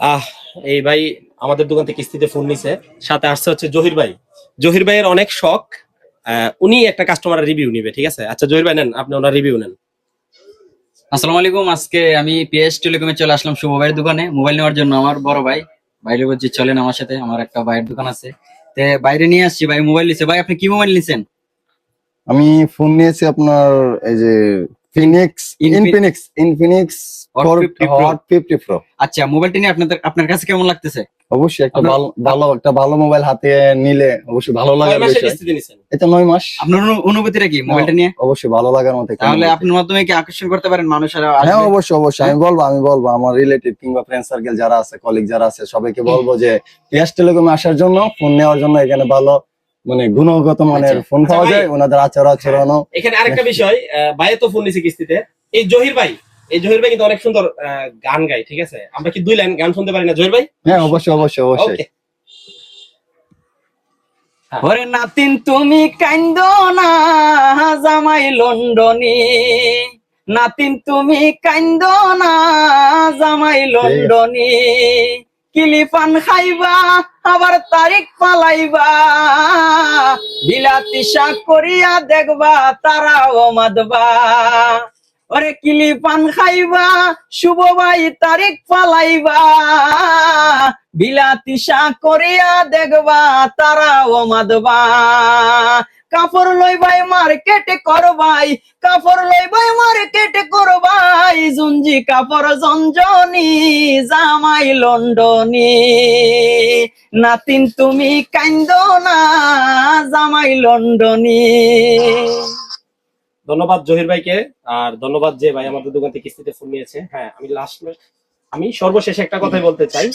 আহ এই ভাই আমাদের দোকান থেকে কিস্তিতে ফোন নিছে, সাথে আসছে হচ্ছে জহির ভাই। জহির ভাইয়ের অনেক শখ, উনি একটা কাস্টমারের রিভিউ নিবে, ঠিক আছে? আচ্ছা জহির ভাই, নেন আপনি ওনার রিভিউ নেন। আসসালামু আলাইকুম। আজকে আমি পিএস টেলিকমে চলে আসলাম শুভ ভাইয়ের দোকানে মোবাইল নেওয়ার জন্য। আমার বড় ভাই বাইরে বলছি চলেন আমার সাথে, আমার একটা ভাইয়ের দোকান আছে, তে বাইরে নিয়ে আসছি। ভাই মোবাইল নিছে। ভাই আপনি কি মোবাইল নিছেন? আমি ফোন নিয়েছি আপনার এই যে Phoenix Infinix Infinix Hot 50 Pro। Hot 50 pro. আচ্ছা, মোবাইলটা নিয়ে আপনার কাছে কেমন লাগতেছে? অবশ্যই একটা ভালো মোবাইল হাতে নিলে অবশ্যই ভালো কয় লাগার মাসের বিষয়। কিস্তিতে নিছেন? এটা 9 মাস। আপনার অনুভূতিটা কি মোবাইলটা নিয়ে? অবশ্যই ভালো লাগার মতো একটা তাহলে মোবাইল। আপনার মাধ্যমে কি আকর্ষণ করতে পারেন মানুষেরা হ্যাঁ আসবে? অবশ্যই আমি বলবো আমার রিলেটিভ কিংবা ফ্রেন্ড সার্কেল যারা আছে, কলিগ যারা আছে, সবাইকে বলবো যে পিএস টেলিকমে আসার জন্য, ফোন নেওয়ার জন্য। এখানে ভালো মানে গুণগত মানের আচ্ছা। ফোন পাওয়া আচ্ছা ভাই, যায়, ওনাদের আচরণও। এখানে আরেকটা বিষয়, ভাইয়ে তো ফোন নিছে কিস্তিতে। এই জহির ভাই, এই জহির ভাই কিন্তু অনেক সুন্দর গান গায়, ঠিক আছে? আমরা কি 2 লাইন গান শুনতে পারি না জহির ভাই? হ্যাঁ অবশ্যই। ওকে। ওরে নাতিন তুমি কান্দো না, জামাই লন্ডনী। নাতিন তুমি কান্দো না, জামাই লন্ডনী। কিলিপান খাইবা আবার তারিখ পালাইবা, বিলাতি শাক করিয়া দেখবা তারাও মাদবা। ওরে কিলিপান খাইবা শুভ ভাই তারিখ পালাইবা, বিলাতি শাক করিয়া দেখবা তারাও মাদবা। কাপড় লইবাই মার্কেটে করবাই, কাপড় লইবাই মার্কেটে করবাই, জুঞ্জি কাপড় জঞ্জনি, জামাই লন্ডনী। নাতিন তুমি কান্দো না, জামাই লন্ডনী। ধন্যবাদ জহির ভাইকে, আর ধন্যবাদ যে ভাই আমাদের দোকান থেকে কিস্তিতে ফোন নিয়েছে। হ্যাঁ, আমি সর্বশেষে একটা কথাই বলতে চাই,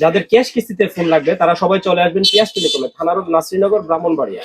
যাদের ক্যাশ কিস্তিতে ফোন লাগবে তারা সবাই চলে আসবেন পিয়াস টেলিকমে, থানা রোড, নাসরিনগর, ব্রাহ্মণবাড়িয়া।